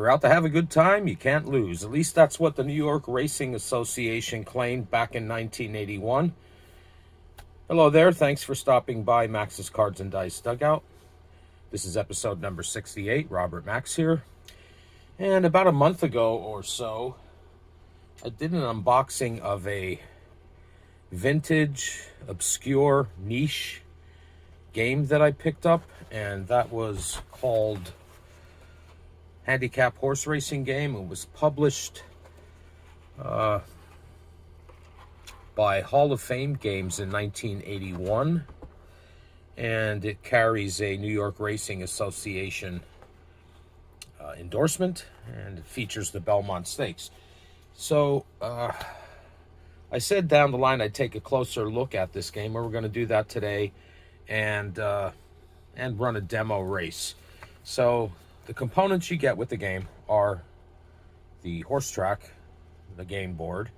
you're out to have a good time, you can't lose. At least that's what the New York Racing Association claimed back in 1981. Hello there. Thanks for stopping by Max's Cards and Dice Dugout. This is episode number 68. Robert Max here. And about a month ago or so, I did an unboxing of a vintage, obscure, niche game that I picked up, and that was called Handicap horse racing game. It was published by Hall of Fame Games in 1981, and it carries a New York Racing Association endorsement, and it features the Belmont Stakes. So I said down the line I'd take a closer look at this game, and we're going to do that today, and run a demo race. So the components you get with the game are the horse track, the game board,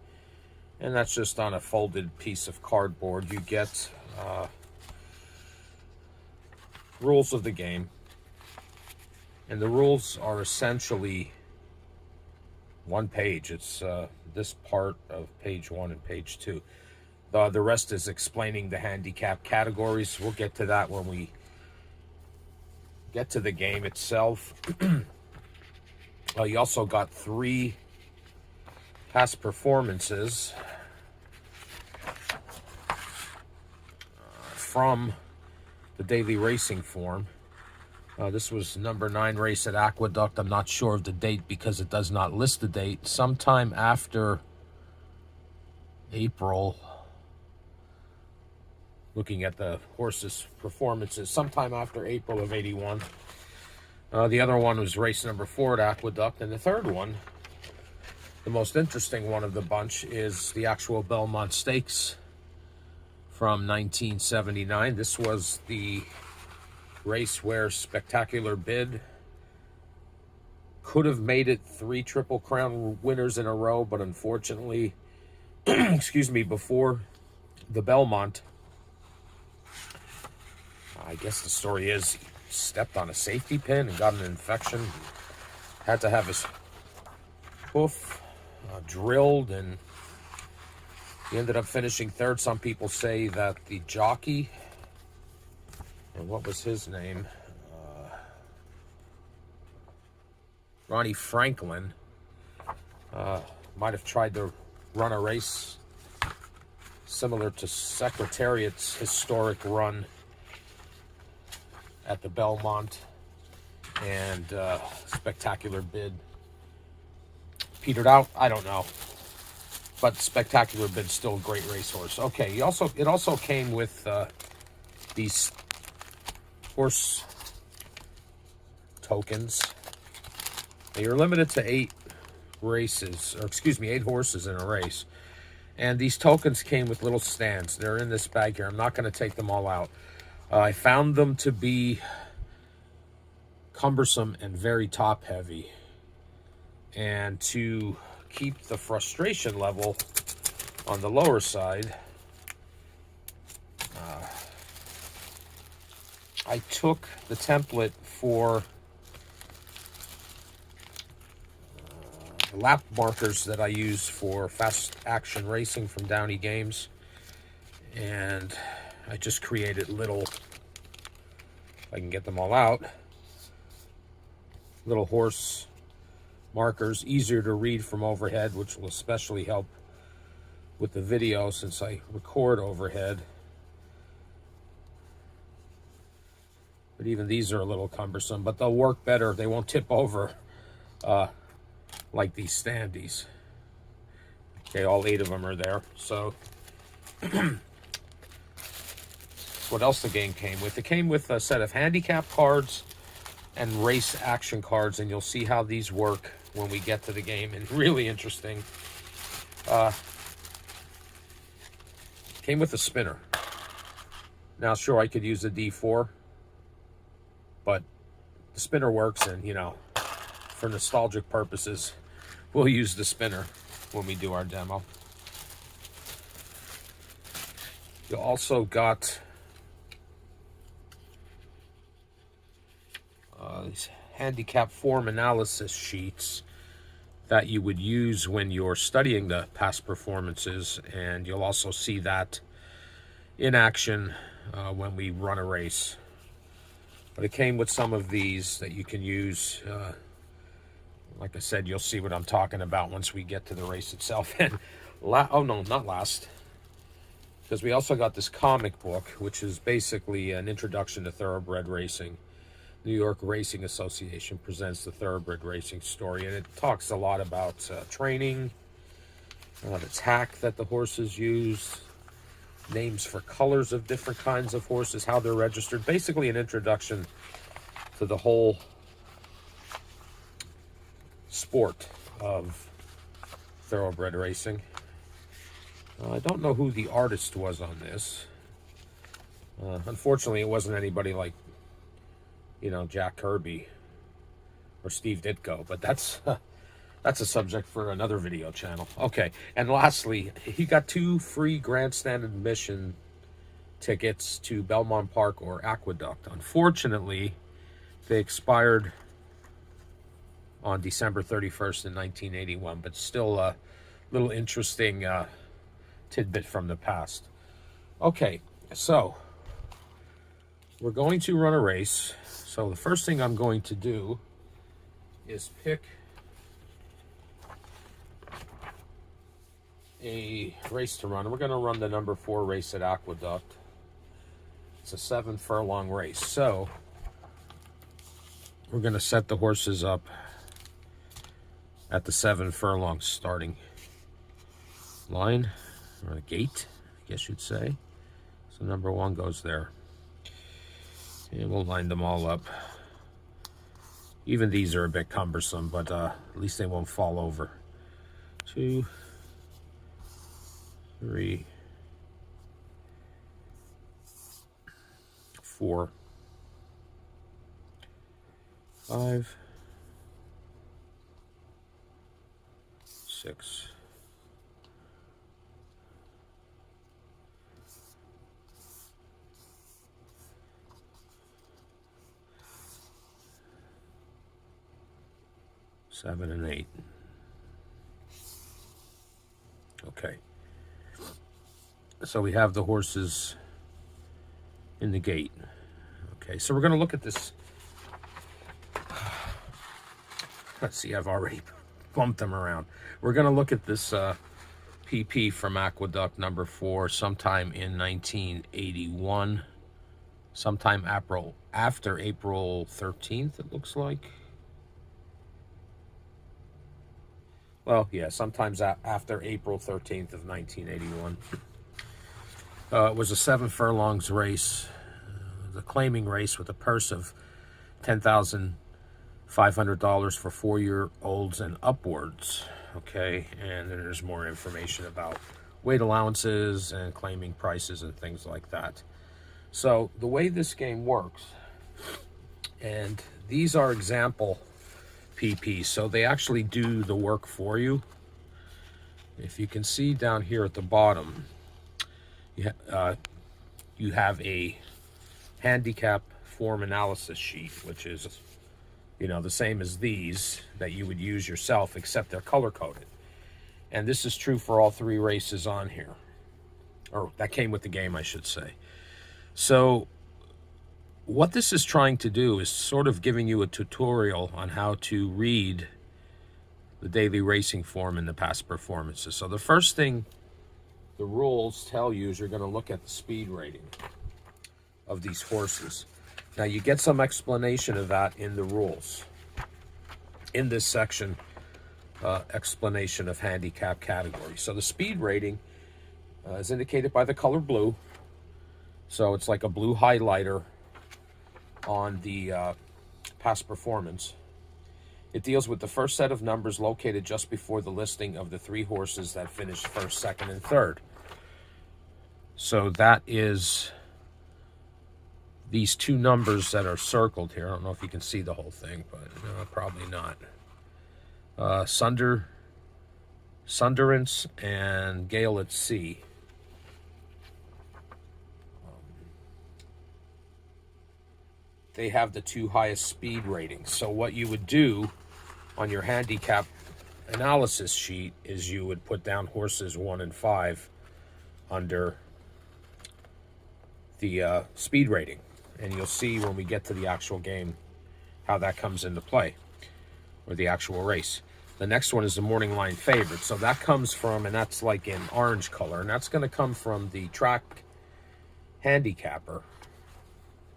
and that's just on a folded piece of cardboard. You get rules of the game, and the rules are essentially one page. It's this part of page 1 and page 2. The rest is explaining the handicap categories. We'll get to that when we get to the game itself. You also got 3 past performances from the daily racing form. This was number 9 race at Aqueduct. I'm not sure of the date because it does not list the date. Sometime after April, looking at the horses' performances, sometime after April of 81. The other one was race number 4 at Aqueduct. And the third one, the most interesting one of the bunch, is the actual Belmont Stakes from 1979. This was the race where Spectacular Bid could have made it 3 Triple Crown winners in a row, but unfortunately, excuse me, before the Belmont, I guess the story is he stepped on a safety pin and got an infection. Had to have his hoof drilled, and he ended up finishing 3rd. Some people say that the jockey, and what was his name? Ronnie Franklin might have tried to run a race similar to Secretariat's historic run at the Belmont, and Spectacular Bid petered out. I don't know, but Spectacular Bid's still a great racehorse. Okay, it also came with these horse tokens. Now, you're limited to 8 races, or excuse me, 8 horses in a race, and these tokens came with little stands. They're in this bag here. I'm not going to take them all out. I found them to be cumbersome and very top heavy, and to keep the frustration level on the lower side, I took the template for the lap markers that I use for fast action racing from Downey Games, and I just created little, if I can get them all out, little horse markers, easier to read from overhead, which will especially help with the video since I record overhead. But even these are a little cumbersome, but they'll work better. They won't tip over like these standees. Okay, all 8 of them are there. So what else the game came with? It came with a set of handicap cards and race action cards, and you'll see how these work when we get to the game. And really interesting. Came with a spinner. Now, sure, I could use a D4, but the spinner works, and, you know, for nostalgic purposes, we'll use the spinner when we do our demo. You also got these handicap form analysis sheets that you would use when you're studying the past performances, and you'll also see that in action when we run a race. But it came with some of these that you can use. Like I said, you'll see what I'm talking about once we get to the race itself. And oh no, not last, because we also got this comic book, which is basically an introduction to thoroughbred racing. New York Racing Association presents the thoroughbred racing story, and it talks a lot about training, the tack that the horses use, names for colors of different kinds of horses, how they're registered. Basically an introduction to the whole sport of thoroughbred racing. I don't know who the artist was on this. Unfortunately, it wasn't anybody like, Jack Kirby or Steve Ditko, but that's a subject for another video channel. Okay, and lastly, he got 2 free grandstand admission tickets to Belmont Park or Aqueduct. Unfortunately, they expired on December 31st in 1981, but still a little interesting tidbit from the past. Okay, so we're going to run a race. So the first thing I'm going to do is pick a race to run. We're going to run the number 4 race at Aqueduct. It's a 7 furlong race. So we're going to set the horses up at the 7 furlong starting line, or the gate, I guess you'd say. So number 1 goes there. And we'll line them all up. Even these are a bit cumbersome, but at least they won't fall over. 2, 3, 4, 5, 6, 7 and 8. Okay. So we have the horses in the gate. Okay, so we're going to look at this. Let's see, I've already bumped them around. We're going to look at this PP from Aqueduct number 4 sometime in 1981. Sometime after April 13th, it looks like. Well, yeah, sometimes after April 13th of 1981. It was a 7 furlongs race, the claiming race with a purse of $10,500 for 4-year-olds and upwards. Okay, and then there's more information about weight allowances and claiming prices and things like that. So the way this game works, and these are example PPs, so they actually do the work for you. If you can see down here at the bottom, you have a handicap form analysis sheet, which is, the same as these that you would use yourself, except they're color-coded. And this is true for all 3 races on here, or that came with the game, I should say. So what this is trying to do is sort of giving you a tutorial on how to read the daily racing form in the past performances. So the first thing the rules tell you is you're going to look at the speed rating of these horses. Now you get some explanation of that in the rules. In this section, explanation of handicap category. So the speed rating is indicated by the color blue. So it's like a blue highlighter on the past performance. It deals with the first set of numbers located just before the listing of the 3 horses that finished first, second, and third. So that is these 2 numbers that are circled here. I don't know if you can see the whole thing, but no, probably not. Sunderance and Gale at Sea. they have the 2 highest speed ratings. So what you would do on your handicap analysis sheet is you would put down horses 1 and 5 under the speed rating. And you'll see when we get to the actual game how that comes into play, or the actual race. The next one is the morning line favorite. So that comes from, and that's like in orange color, and that's going to come from the track handicapper.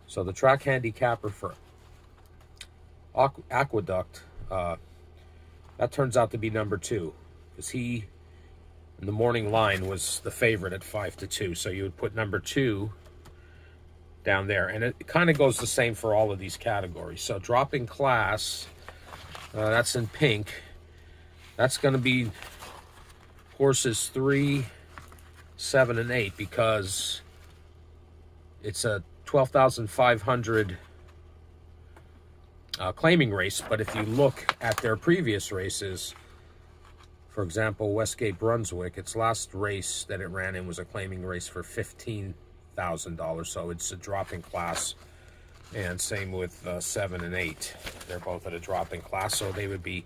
So the track handicapper for Aqueduct, that turns out to be number 2, because he, in the morning line, was the favorite at 5-2. So you would put number 2 down there, and it kind of goes the same for all of these categories. So dropping class, that's in pink. That's going to be horses 3, 7, and 8, because it's a 12,500 claiming race. But if you look at their previous races, for example, Westgate Brunswick, its last race that it ran in was a claiming race for $15,000. So it's a dropping class. And same with 7 and 8. They're both at a dropping class, so they would be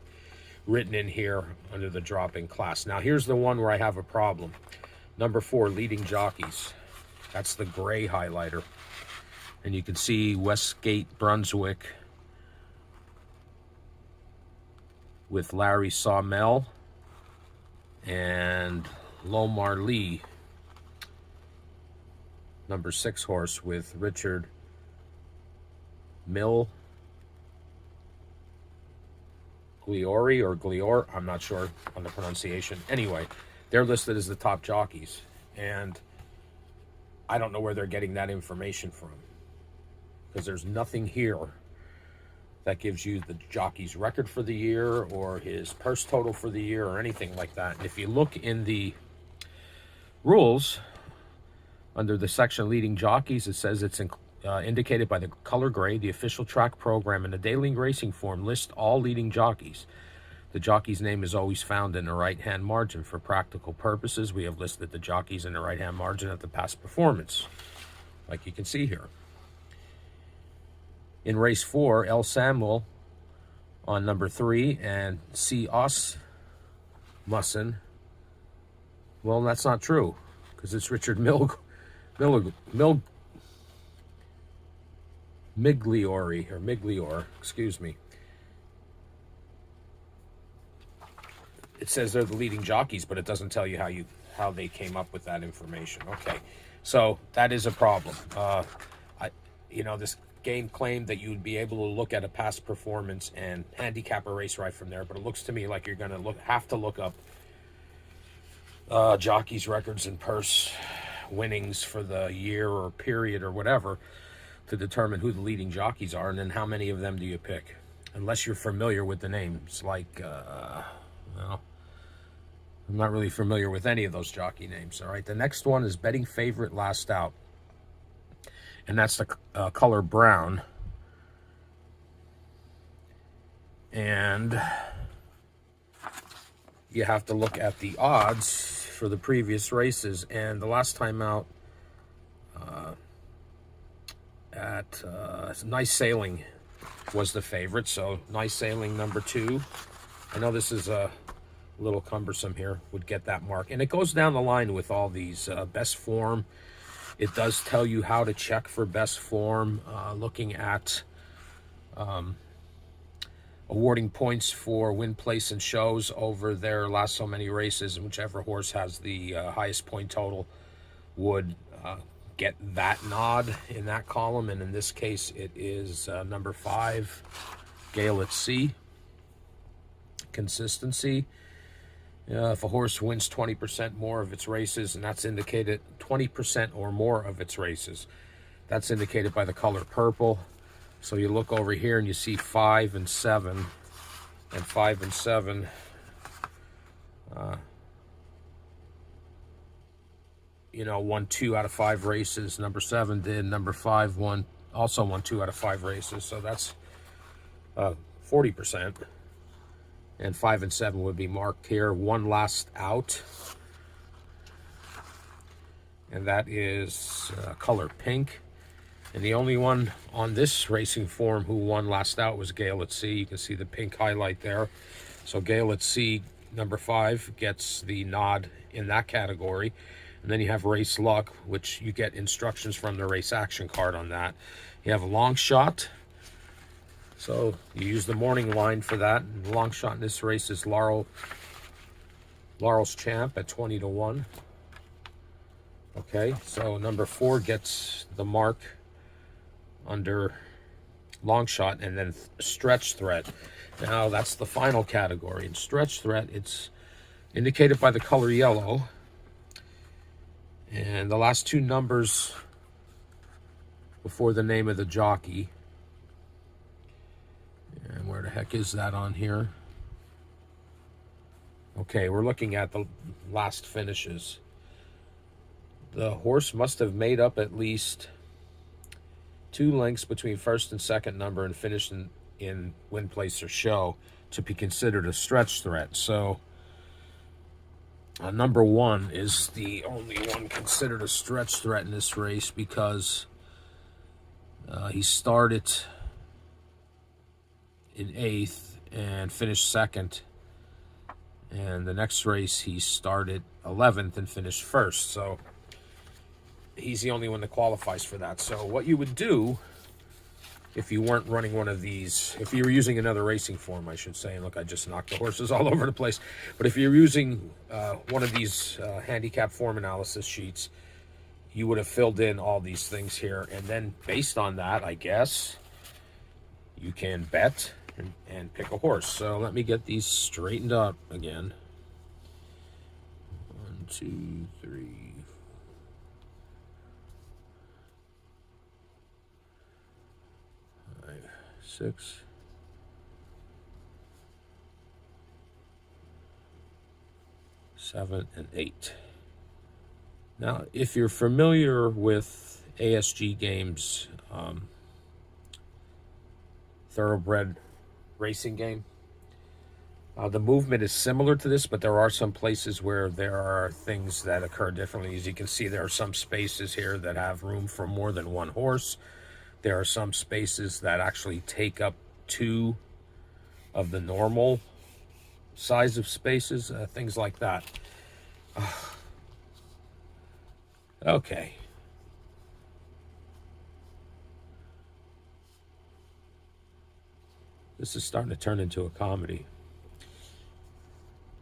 written in here under the dropping class. Now here's the one where I have a problem. Number 4, leading jockeys. That's the gray highlighter. And you can see Westgate Brunswick with Larry Sawmell and Lomar Lee, number 6 horse, with Richard Gliori or Glior, I'm not sure on the pronunciation. Anyway, they're listed as the top jockeys, and I don't know where they're getting that information from, because there's nothing here that gives you the jockey's record for the year or his purse total for the year or anything like that. And if you look in the rules under the section leading jockeys, it says it's indicated by the color gray. The official track program and the daily racing form list all leading jockeys. The jockey's name is always found in the right-hand margin. For practical purposes, we have listed the jockeys in the right-hand margin at the past performance, like you can see here. In race 4, L. Samuel on number 3 and C. Osmussen. Well, that's not true, because it's Richard Miglior, excuse me. It says they're the leading jockeys, but it doesn't tell you how they came up with that information. Okay, so that is a problem. This game claimed that you would be able to look at a past performance and handicap a race right from there, but it looks to me like you're going to have to look up jockeys' records and purse winnings for the year or period or whatever to determine who the leading jockeys are, and then how many of them do you pick, unless you're familiar with the names. Like, well, I'm not really familiar with any of those jockey names. All right, the next one is betting favorite last out, and that's the color brown. And you have to look at the odds for the previous races, and the last time out at Nice Sailing was the favorite. So Nice Sailing number 2. I know this is a little cumbersome here, would get that mark. And it goes down the line with all these best form. It does tell you how to check for best form, looking at awarding points for win, place, and shows over their last so many races, and whichever horse has the highest point total would get that nod in that column. And in this case, it is number 5, Gale at Sea. Consistency. If a horse wins 20% more of its races, and that's indicated 20% or more of its races, that's indicated by the color purple. So you look over here and you see 5 and 7, and 5 and 7 won 2 out of 5 races. Number 7 did. Number 5 also won 2 out of 5 races. So that's 40%. And 5 and 7 would be marked here. One last out, and that is color pink. And the only one on this racing form who won last out was Gale at Sea. You can see the pink highlight there. So Gale at Sea, number 5, gets the nod in that category. And then you have Race Luck, which you get instructions from the race action card on that. You have a long shot. So you use the morning line for that. And the long shot in this race is Laurel's Champ at 20 to 1. Okay, so number 4 gets the mark under long shot, and then stretch threat. Now that's the final category. In stretch threat, it's indicated by the color yellow, and the last 2 numbers before the name of the jockey. And where the heck is that on here? Okay, we're looking at the last finishes. The horse must have made up at least 2 lengths between first and second number and finished in win, place, or show to be considered a stretch threat. So number 1 is the only one considered a stretch threat in this race because he started in 8th and finished 2nd. And the next race he started 11th and finished 1st. So he's the only one that qualifies for that. So what you would do if you weren't running one of these, if you were using another racing form, I should say, and look, I just knocked the horses all over the place. But if you're using one of these handicap form analysis sheets, you would have filled in all these things here. And then based on that, I guess, you can bet and pick a horse. So let me get these straightened up again. 1, 2, 3, 5, 6, 7, and 8. Now, if you're familiar with ASG Games, thoroughbred racing game, the movement is similar to this, but there are some places where there are things that occur differently. As you can see, there are some spaces here that have room for more than 1 horse. There are some spaces that actually take up 2 of the normal size of spaces, things like that. Okay. This is starting to turn into a comedy.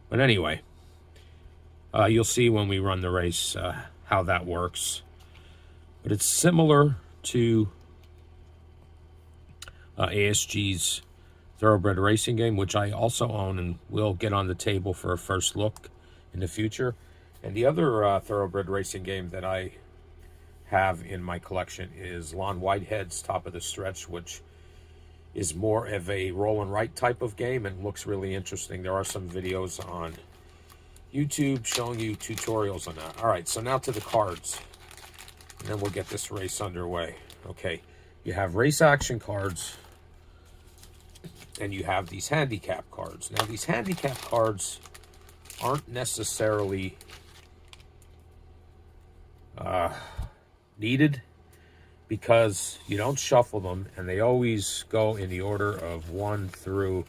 But anyway, you'll see when we run the race how that works. But it's similar to ASG's thoroughbred racing game, which I also own and will get on the table for a first look in the future. And the other thoroughbred racing game that I have in my collection is Lon Whitehead's Top of the Stretch, which is more of a roll and write type of game and looks really interesting. There are some videos on YouTube showing you tutorials on that. All right, so now to the cards, and then we'll get this race underway. Okay, you have race action cards, and you have these handicap cards. Now, these handicap cards aren't necessarily needed because you don't shuffle them, and they always go in the order of 1 through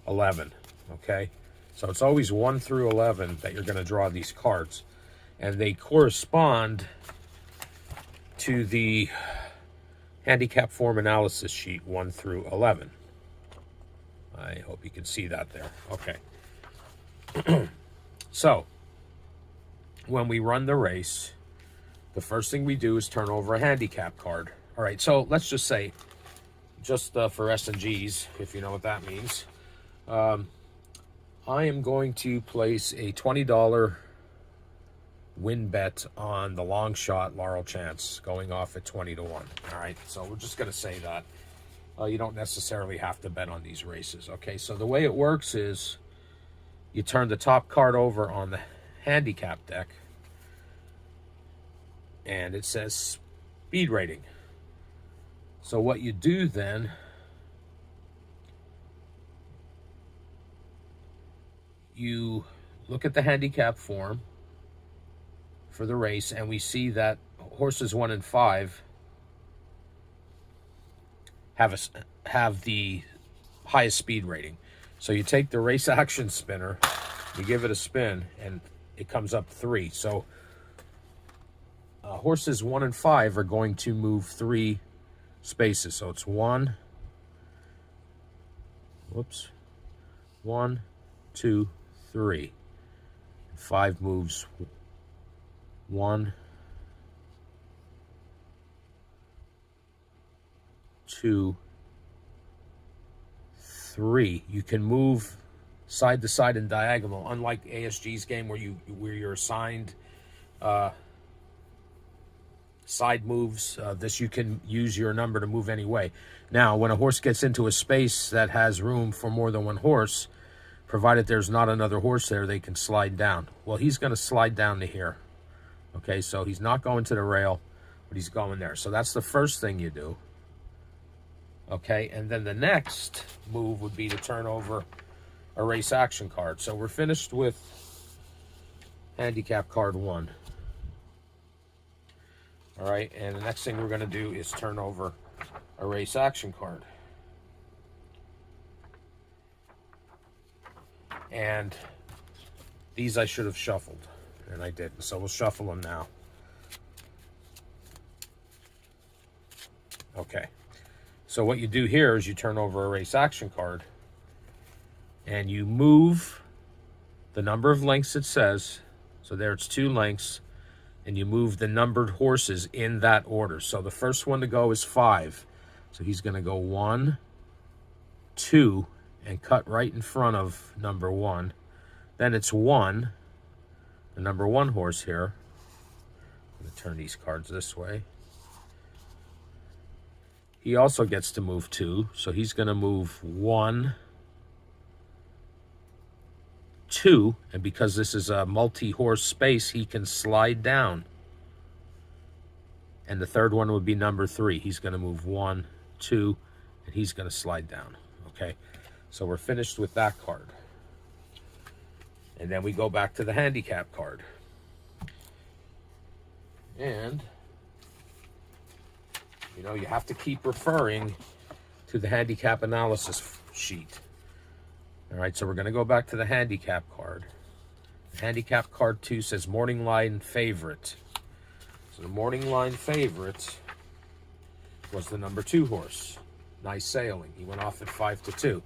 11, okay? So it's always 1 through 11 that you're going to draw these cards, and they correspond to the handicap form analysis sheet 1 through 11. I hope you can see that there. Okay. So, when we run the race, the first thing we do is turn over a handicap card. All right, so let's just say, just for S&Gs, if you know what that means, I am going to place a $20 win bet on the long shot Laurel Chance going off at 20 to 1. All right, so we're just going to say that. You don't necessarily have to bet on these races. Okay, so the way it works is you turn the top card over on the handicap deck, and it says speed rating. So what you do then, you look at the handicap form for the race, and we see that horses 1 and 5 have the highest speed rating. So you take the race action spinner, you give it a spin, and it comes up 3. So horses 1 and 5 are going to move 3 spaces. So it's 1, 2, 3. 5 moves 1, 2, 3. You can move side to side and diagonal, unlike ASG's game where you're assigned side moves. This you can use your number to move any way. Now, when a horse gets into a space that has room for more than one horse, provided there's not another horse there, they can slide down. Well, he's going to slide down to here. Okay, so he's not going to the rail, but he's going there. So that's the first thing you do. Okay, and then the next move would be to turn over a race action card. So we're finished with handicap card 1. All right, and the next thing we're going to do is turn over a race action card. And these I should have shuffled, and I didn't. So we'll shuffle them now. Okay. So what you do here is you turn over a race action card and you move the number of lengths it says. So there it's 2 lengths, and you move the numbered horses in that order. So the first one to go is 5. So he's going to go 1, 2, and cut right in front of number 1. Then it's 1, the number 1 horse here. I'm going to turn these cards this way. He also gets to move 2, so he's going to move 1, 2, and because this is a multi-horse space, he can slide down. And the third one would be number 3. He's going to move 1, 2, and he's going to slide down. Okay, so we're finished with that card. And then we go back to the handicap card. And you know, you have to keep referring to the handicap analysis sheet. All right, so we're going to go back to the handicap card. Handicap card 2 says morning line favorite. So the morning line favorite was the number 2 horse. Nice Sailing. He went off at 5-2.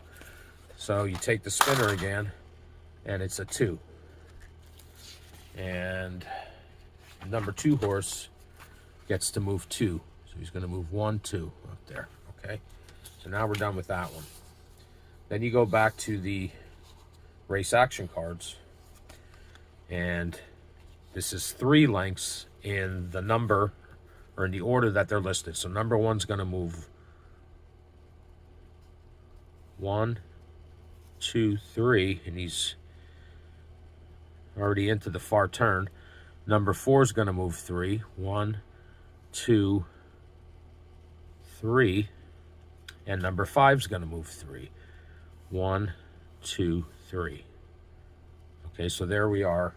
So you take the spinner again, and it's a 2. And the number 2 horse gets to move 2. So he's going to move 1, 2 up there, okay? So now we're done with that one. Then you go back to the race action cards, and this is 3 lengths in the number, or in the order that they're listed. So number 1's going to move 1, 2, 3, and he's already into the far turn. Number 4 is going to move 3, 1, 2, 3, and number 5 is going to move 3, 1, 2, 3. Okay, so there we are,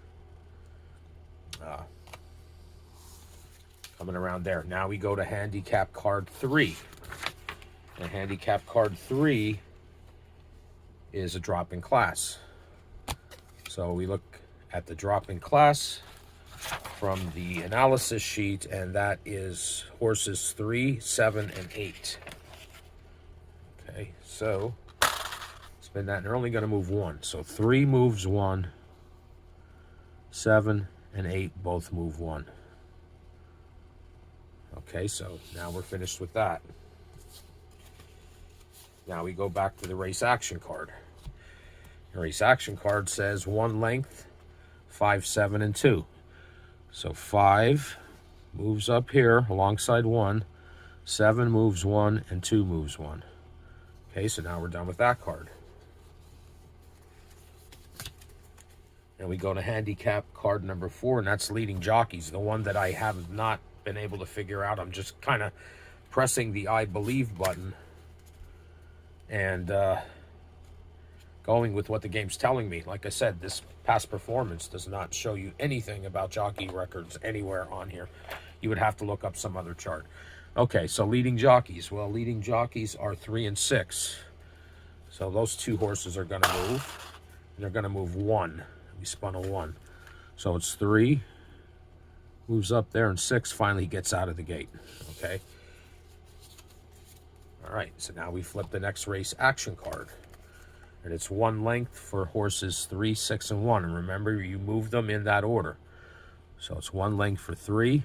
coming around there. Now we go to handicap card 3, and handicap card 3 is a drop in class. So we look at the drop in class from the analysis sheet, and that is horses 3, 7, and 8. Okay, so spin that, and they're only going to move 1. So 3 moves 1, 7 and 8 both move 1. Okay, so now we're finished with that. Now we go back to the race action card. The race action card says 1 length, 5, 7, and 2. So 5 moves up here alongside 1, 7 moves 1, and 2 moves 1. Okay, so now we're done with that card. And we go to handicap card number 4, and that's leading jockeys, the one that I have not been able to figure out. I'm just kind of pressing the I believe button and going with what the game's telling me. Like I said, this past performance does not show you anything about jockey records anywhere on here. You would have to look up some other chart. Okay, so leading jockeys. Well, leading jockeys are 3 and 6. So those two horses are going to move. And they're going to move 1. We spun a 1. So it's 3. Moves up there, and 6 finally gets out of the gate. Okay. All right, so now we flip the next race action card. And it's 1 length for horses 3, 6, and 1. And remember, you move them in that order. So it's 1 length for 3,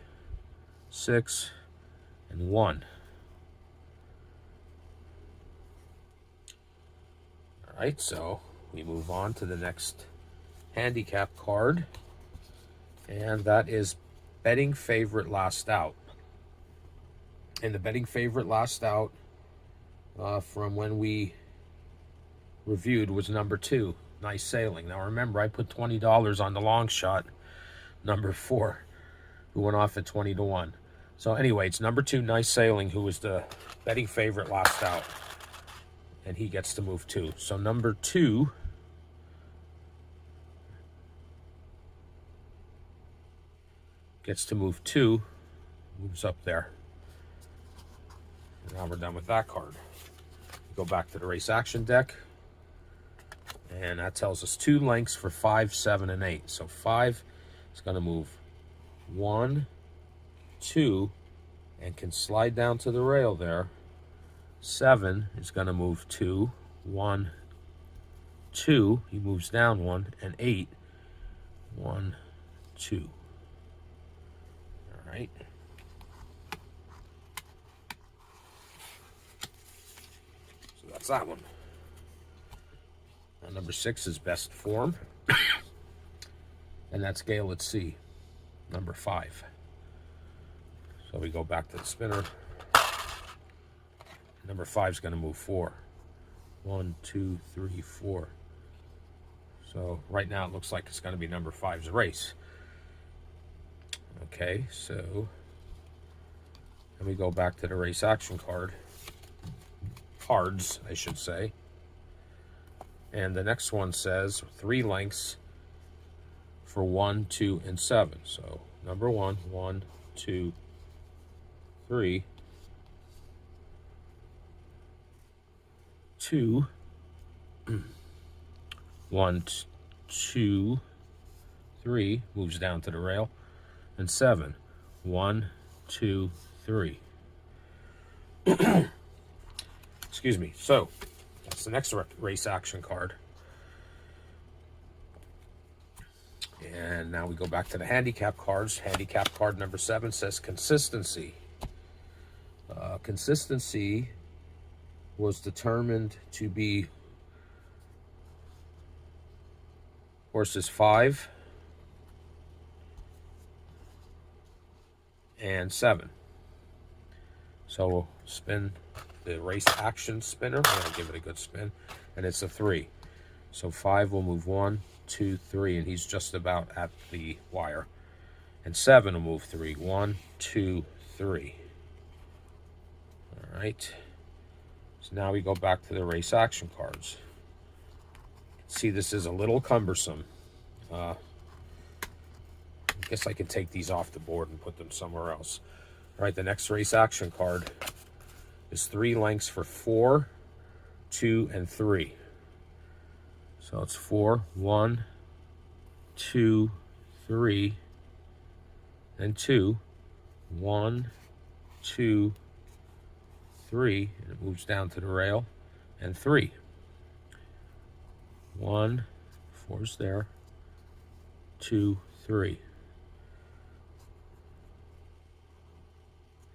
6, and 1. All right, so we move on to the next handicap card. And that is betting favorite last out. And the betting favorite last out from when we reviewed was number 2, Nice Sailing. Now remember, I put $20 on the long shot, number 4, who went off at 20 to 1. So anyway, it's number 2, Nice Sailing, who was the betting favorite last out. And he gets to move 2. So number 2 gets to move 2, moves up there. And now we're done with that card. Go back to the race action deck. And that tells us 2 lengths for 5, 7, and 8. So 5 is going to move 1, 2, and can slide down to the rail there. 7 is going to move 2, 1, 2. He moves down 1, and 8, 1, 2. All right. So that's that one. Now, number 6 is best form. And that's Gale at Sea, number 5. So we go back to the spinner. Number 5 is going to move 4. 1, 2, 3, 4. So right now it looks like it's going to be number 5's race. Okay, so then we go back to the race action cards, I should say. And the next one says 3 lengths for 1, 2, and 7. So number 1, 1, 2, 3. 2, 1, 2, 3, moves down to the rail, and 7, 1, 2, 3. Excuse me. So that's the next race action card. And now we go back to the handicap cards. Handicap card number 7 says consistency. Consistency was determined to be horses 5 and 7. So we'll spin the race action spinner. I'm going to give it a good spin. And it's a 3. So 5 will move 1, 2, 3. And he's just about at the wire. And 7 will move 3. 1, 2, 3. All right. So now we go back to the race action cards. See, this is a little cumbersome. I guess I can take these off the board and put them somewhere else. All right, the next race action card is 3 lengths for 4, 2, and 3. So it's 4, 1, 2, 3, and 2. 1, 2, 3, and it moves down to the rail, and 3. 1, 4's there, 2, 3.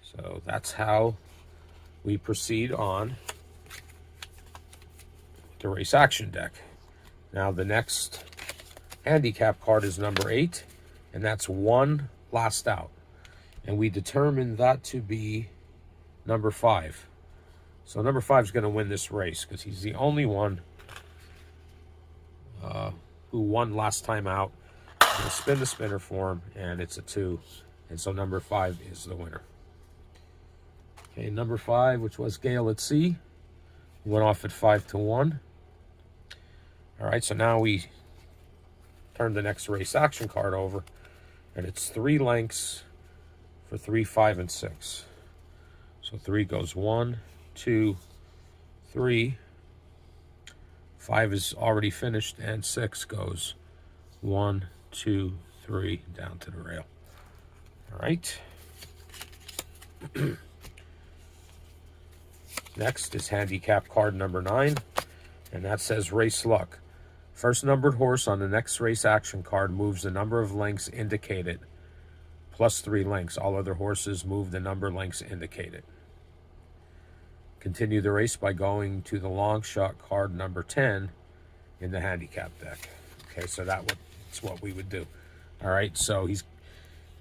So that's how we proceed on the race action deck. Now the next handicap card is number 8, and that's 1 last out. And we determined that to be number 5. So number 5 is going to win this race because he's the only one who won last time out. I'm going to spin the spinner for him, and it's a 2. And so number 5 is the winner. Okay, number 5, which was Gale at Sea, went off at 5 to 1. All right, so now we turn the next race action card over, and it's 3 lengths for 3, 5, and 6. So 3 goes 1, 2, 3. 5 is already finished, and 6 goes 1, 2, 3 down to the rail. All right. Next is handicap card number 9, and that says Race Luck. First numbered horse on the next race action card moves the number of lengths indicated, plus 3 lengths. All other horses move the number of lengths indicated. Continue the race by going to the long shot card number 10 in the handicap deck. Okay, so that's what we would do. All right, so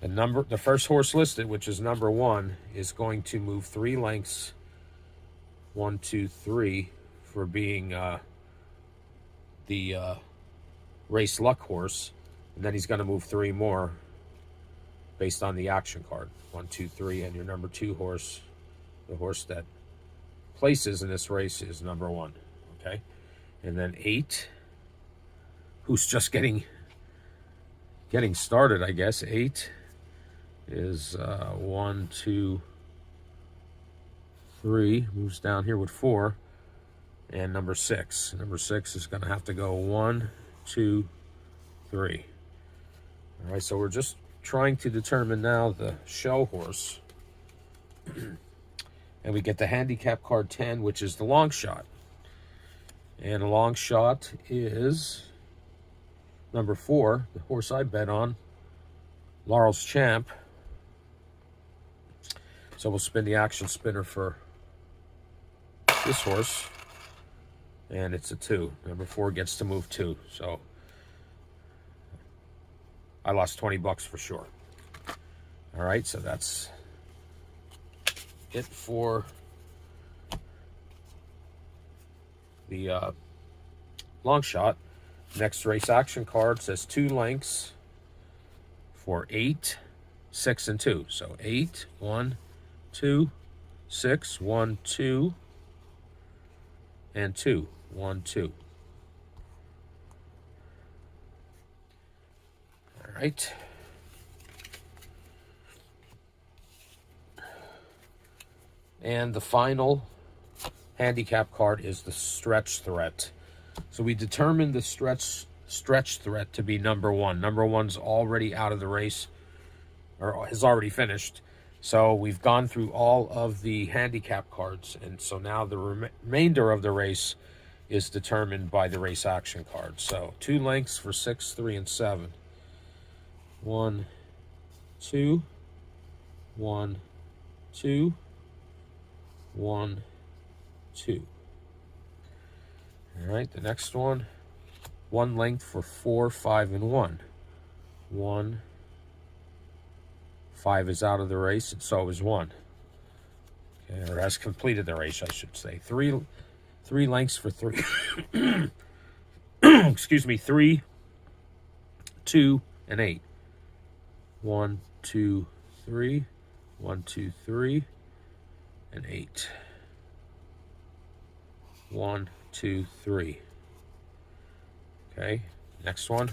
the first horse listed, which is number 1, is going to move 3 lengths. 1, 2, 3 for being the Race Luck horse, and then he's going to move 3 more based on the action card. 1, 2, 3, and your number 2 horse, the horse that places in this race, is number 1. Okay, and then 8, who's just getting started, I guess. 8 is 1, 2, 3, moves down here with 4, and number 6. Number 6 is going to have to go 1, 2, 3. All right, so we're just trying to determine now the show horse. And we get the handicap card 10, which is the long shot. And the long shot is number 4, the horse I bet on, Laurel's Champ. So we'll spin the action spinner for this horse, and it's a 2. Number 4 gets to move 2, so I lost 20 bucks for sure. All right, so that's it for the long shot. Next race action card says 2 lengths for 8, 6, and 2. So 8, 1, 2, 6, 1, 2, and 2, 1, 2. All right. And the final handicap card is the stretch threat. So we determined the stretch threat to be number 1. Number 1's already out of the race, or has already finished. So we've gone through all of the handicap cards, and so now the remainder of the race is determined by the race action card. So 2 lengths for 6, 3, and 7. 1, 2, 1, 2, 1, 2. All right, the next one, 1 length for 4, 5, and 1. 1, 5 is out of the race, and so is 1. Okay, or has completed the race, I should say. 3 lengths for 3. Excuse me, 3, 2, and 8. 1, 2, 3, 1, 2, 3, and 8. 1, 2, 3. Okay, next one,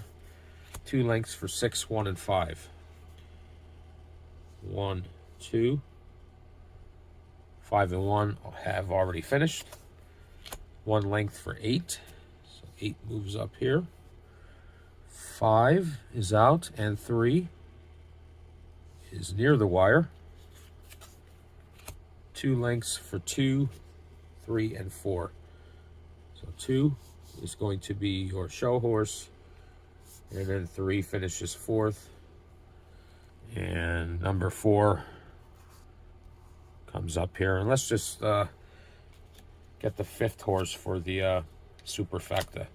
2 lengths for 6, 1, and 5. 1, 2, 5, and 1 have already finished. 1 length for 8, so 8 moves up here. 5 is out, and 3 is near the wire. 2 lengths for 2, 3, and 4. So 2 is going to be your show horse, and then 3 finishes 4th, and number 4 comes up here. And let's just get the 5th horse for the superfecta.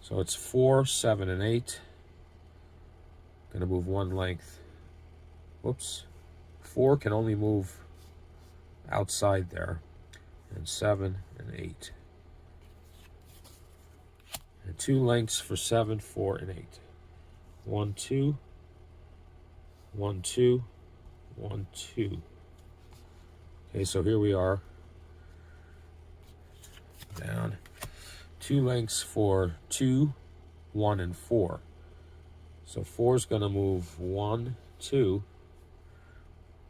So it's 4, 7, and 8. Gonna move 1 length. Whoops. 4 can only move outside there, and 7 and 8. And 2 lengths for 7, 4, and 8. 1, 2, 1, 2, 1, 2. Okay, so here we are. Down. 2 lengths for 2, 1, and 4. So 4 is going to move 1, 2.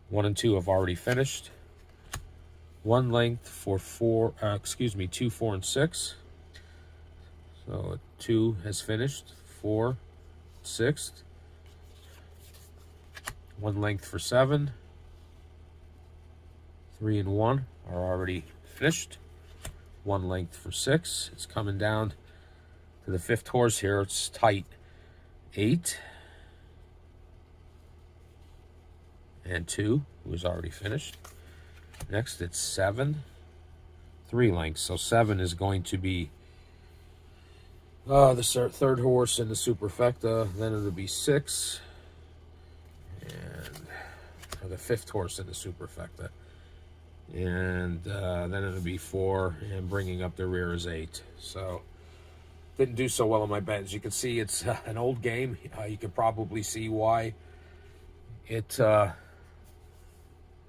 1 and 2 have already finished. 1 length for 2, 4, and 6. So 2 has finished, 4, 6. 1 length for 7. 3 and 1 are already finished. 1 length for 6. It's coming down to the 5th horse here. It's tight. 8 and 2, who's already finished. Next, it's 7. 3 lengths. So 7 is going to be the 3rd horse in the superfecta. Then it'll be 6. And the 5th horse in the superfecta. And then it'll be 4, and bringing up the rear is 8. So didn't do so well on my bet. As you can see, it's an old game. You can probably see why it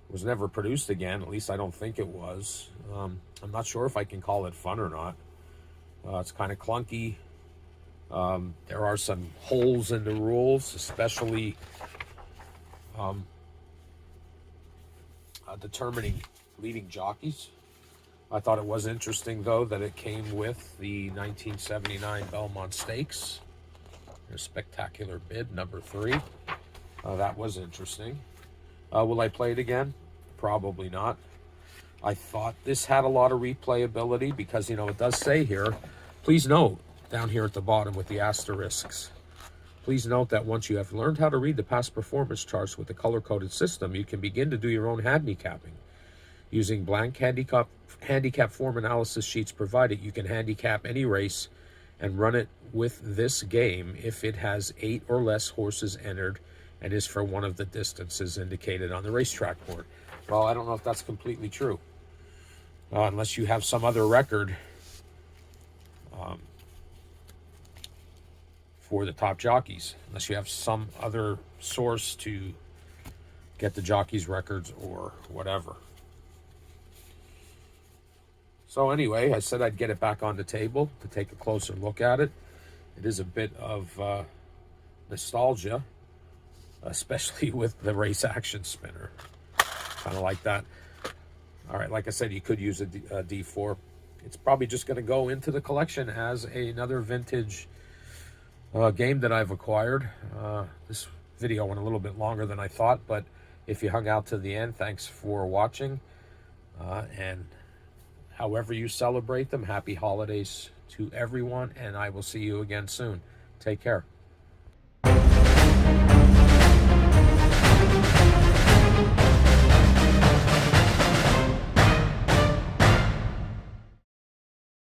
was never produced again. At least I don't think it was. I'm not sure if I can call it fun or not. It's kind of clunky. There are some holes in the rules, especially determining leading jockeys. I thought it was interesting, though, that it came with the 1979 Belmont Stakes. A spectacular bid, number 3. That was interesting. Will I play it again? Probably not. I thought this had a lot of replayability because, it does say here, please note, down here at the bottom with the asterisks, please note that once you have learned how to read the past performance charts with the color-coded system, you can begin to do your own handicapping. Using blank handicap form analysis sheets provided, you can handicap any race and run it with this game if it has 8 or less horses entered and is for one of the distances indicated on the racetrack board. Well, I don't know if that's completely true. Unless you have some other record for the top jockeys. Unless you have some other source to get the jockeys' records or whatever. So anyway, I said I'd get it back on the table to take a closer look at it. It is a bit of nostalgia, especially with the race action spinner. Kind of like that. All right, like I said, you could use a D4. It's probably just going to go into the collection as another vintage game that I've acquired. This video went a little bit longer than I thought, but if you hung out to the end, thanks for watching. And however you celebrate them, happy holidays to everyone, and I will see you again soon. Take care.